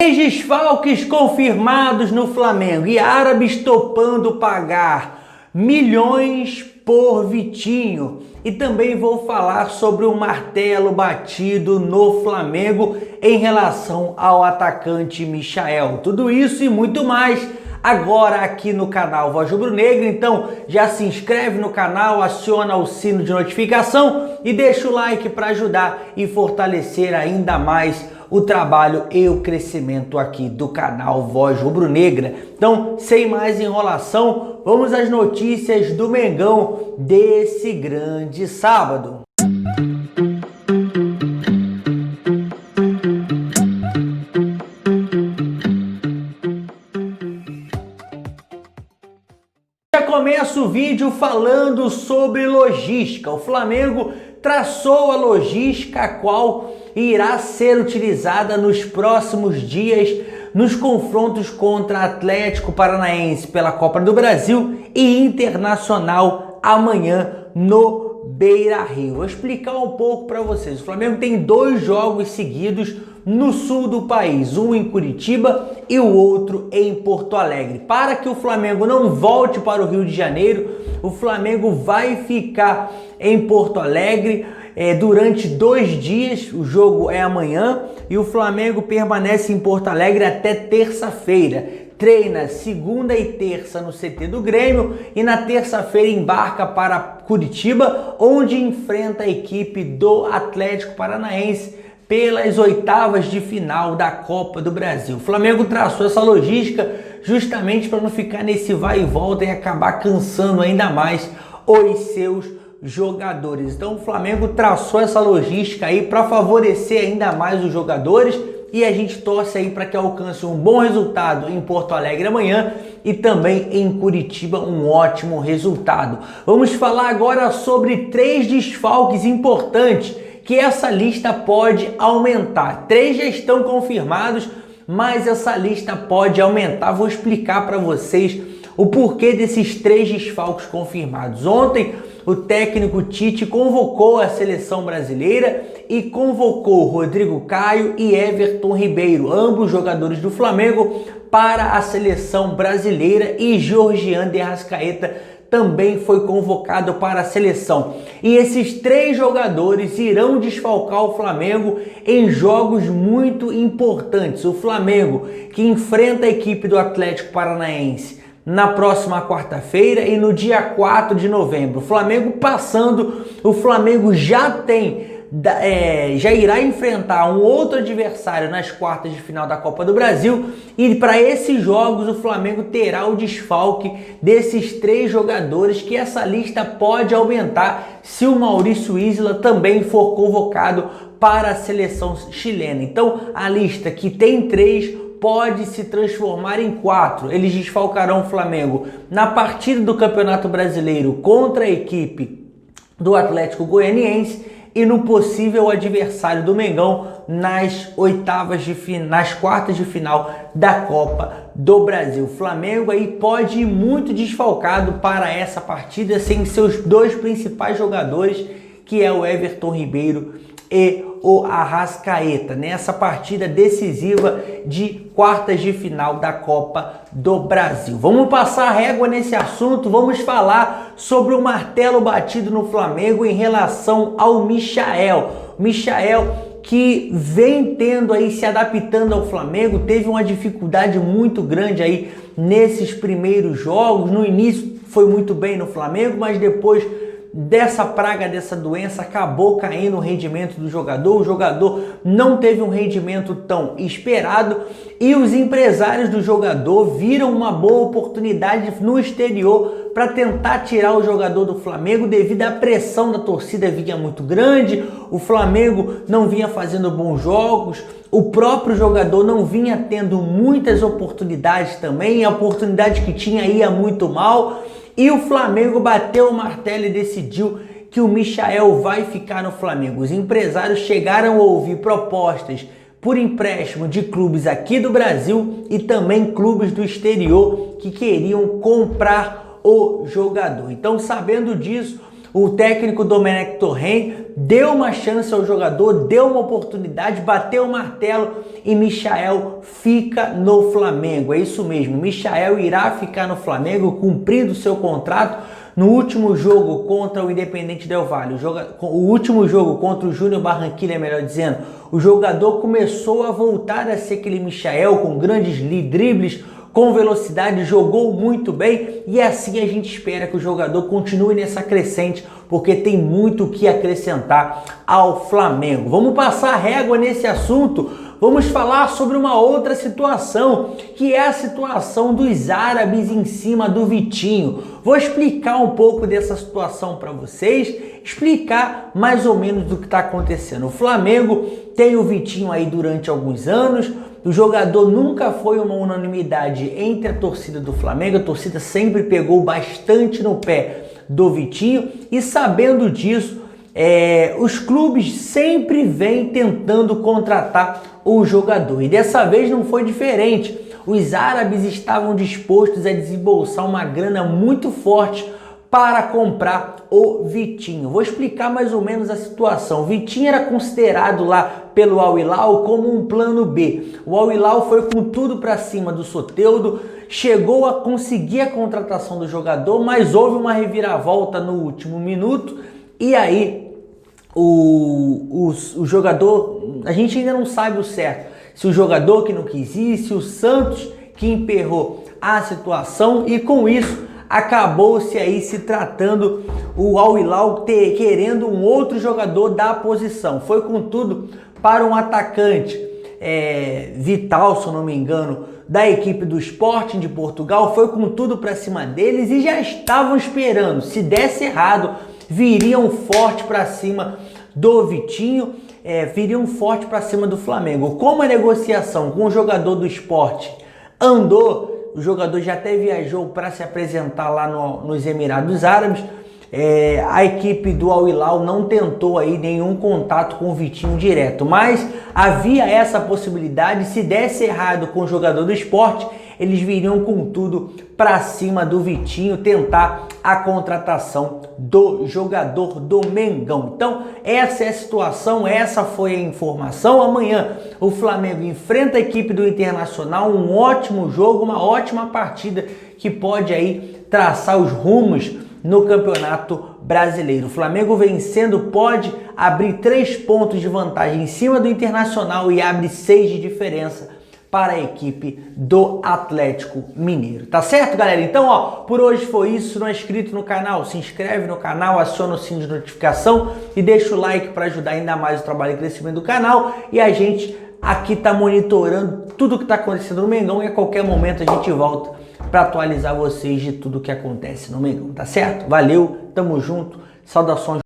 Três desfalques confirmados no Flamengo e árabes topando pagar milhões por Vitinho. E também vou falar sobre o martelo batido no Flamengo em relação ao atacante Michael. Tudo isso e muito mais agora aqui no canal Voz Rubro-Negra. Então já se inscreve no canal, aciona o sino de notificação e deixa o like para ajudar e fortalecer ainda mais o trabalho e o crescimento aqui do canal Voz Rubro-Negra. Então, sem mais enrolação, vamos às notícias do Mengão desse grande sábado. Já começa o vídeo falando sobre logística. O Flamengo traçou a logística a qual irá ser utilizada nos próximos dias nos confrontos contra Atlético Paranaense pela Copa do Brasil e Internacional amanhã no Beira-Rio. Vou explicar um pouco para vocês. O Flamengo tem dois jogos seguidos no sul do país, um em Curitiba e o outro em Porto Alegre. Para que o Flamengo não volte para o Rio de Janeiro, o Flamengo vai ficar em Porto Alegre durante 2 dias. O jogo é amanhã e o Flamengo permanece em Porto Alegre até terça-feira. Treina segunda e terça no CT do Grêmio e na terça-feira embarca para Curitiba, onde enfrenta a equipe do Atlético Paranaense pelas oitavas de final da Copa do Brasil. O Flamengo traçou essa logística justamente para não ficar nesse vai e volta e acabar cansando ainda mais os seus jogadores. Então o Flamengo traçou essa logística aí para favorecer ainda mais os jogadores e a gente torce aí para que alcance um bom resultado em Porto Alegre amanhã e também em Curitiba um ótimo resultado. Vamos falar agora sobre 3 desfalques importantes que essa lista pode aumentar. 3 já estão confirmados, mas essa lista pode aumentar. Vou explicar para vocês o porquê desses 3 desfalques confirmados. Ontem, o técnico Tite convocou a seleção brasileira e convocou Rodrigo Caio e Everton Ribeiro, ambos jogadores do Flamengo, para a seleção brasileira, e Georgian de Arrascaeta também foi convocado para a seleção. E esses 3 jogadores irão desfalcar o Flamengo em jogos muito importantes. O Flamengo que enfrenta a equipe do Atlético Paranaense na próxima quarta-feira e no dia 4 de novembro. O Flamengo passando, o Flamengo já irá enfrentar um outro adversário nas quartas de final da Copa do Brasil, e para esses jogos o Flamengo terá o desfalque desses 3 jogadores, que essa lista pode aumentar se o Maurício Isla também for convocado para a seleção chilena. Então a lista que tem 3 pode se transformar em 4. Eles desfalcarão o Flamengo na partida do Campeonato Brasileiro contra a equipe do Atlético Goianiense e no possível adversário do Mengão nas quartas de final da Copa do Brasil. O Flamengo aí pode ir muito desfalcado para essa partida, sem seus 2 principais jogadores, que é o Everton Ribeiro e o Arrascaeta, nessa partida decisiva de quartas de final da Copa do Brasil. Vamos passar a régua nesse assunto, vamos falar sobre o martelo batido no Flamengo em relação ao Michael. Michael que vem se adaptando ao Flamengo, teve uma dificuldade muito grande aí nesses primeiros jogos. No início foi muito bem no Flamengo, mas depois dessa praga, dessa doença, acabou caindo o rendimento do jogador. O jogador não teve um rendimento tão esperado e os empresários do jogador viram uma boa oportunidade no exterior para tentar tirar o jogador do Flamengo, devido à pressão da torcida vinha muito grande, o Flamengo não vinha fazendo bons jogos, o próprio jogador não vinha tendo muitas oportunidades também, a oportunidade que tinha ia muito mal. E o Flamengo bateu o martelo e decidiu que o Michael vai ficar no Flamengo. Os empresários chegaram a ouvir propostas por empréstimo de clubes aqui do Brasil e também clubes do exterior que queriam comprar o jogador. Então, sabendo disso, O técnico Domenech Torrent deu uma chance ao jogador, deu uma oportunidade, bateu o martelo e Michael fica no Flamengo. É isso mesmo, Michael irá ficar no Flamengo cumprindo seu contrato. No último jogo contra o Independente Del Valle, o último jogo contra o Júnior Barranquilla, melhor dizendo, o jogador começou a voltar a ser aquele Michael com grandes dribles, com velocidade, jogou muito bem e assim a gente espera que o jogador continue nessa crescente, porque tem muito o que acrescentar ao Flamengo. Vamos passar régua nesse assunto, vamos falar sobre uma outra situação, que é a situação dos árabes em cima do Vitinho. Vou explicar um pouco dessa situação para vocês, explicar mais ou menos do que está acontecendo. O Flamengo tem o Vitinho aí durante alguns anos, o jogador nunca foi uma unanimidade entre a torcida do Flamengo, a torcida sempre pegou bastante no pé do Vitinho e sabendo disso, os clubes sempre vêm tentando contratar o jogador e dessa vez não foi diferente. Os árabes estavam dispostos a desembolsar uma grana muito forte para comprar o Vitinho. Vou explicar mais ou menos a situação. O Vitinho era considerado lá pelo Al Hilal como um plano B. O Al Hilal foi com tudo para cima do Soteldo, chegou a conseguir a contratação do jogador, mas houve uma reviravolta no último minuto e aí o jogador, a gente ainda não sabe o certo, se o jogador que não quis ir, se o Santos que emperrou a situação e com isso acabou-se aí se tratando o Al Hilal querendo um outro jogador da posição. Foi contudo para um atacante Vital, se eu não me engano, da equipe do Sporting de Portugal, foi com tudo para cima deles e já estavam esperando, se desse errado, viriam forte para cima do Vitinho, viriam forte para cima do Flamengo. Como a negociação com o jogador do Sport andou, o jogador já até viajou para se apresentar lá nos Emirados Árabes, a equipe do Al Hilal não tentou aí nenhum contato com o Vitinho direto, mas havia essa possibilidade, se desse errado com o jogador do Sport, eles viriam com tudo para cima do Vitinho, tentar a contratação do jogador do Mengão. Então, essa é a situação, essa foi a informação. Amanhã o Flamengo enfrenta a equipe do Internacional, um ótimo jogo, uma ótima partida que pode aí traçar os rumos no Campeonato Brasileiro. O Flamengo vencendo pode abrir 3 pontos de vantagem em cima do Internacional e abre 6 de diferença para a equipe do Atlético Mineiro. Tá certo, galera? Então, ó, por hoje foi isso. Se não é inscrito no canal, se inscreve no canal, aciona o sininho de notificação e deixa o like para ajudar ainda mais o trabalho e crescimento do canal. E a gente aqui tá monitorando tudo que tá acontecendo no Mengão e a qualquer momento a gente volta para atualizar vocês de tudo que acontece no Mengão, tá certo? Valeu, tamo junto, saudações.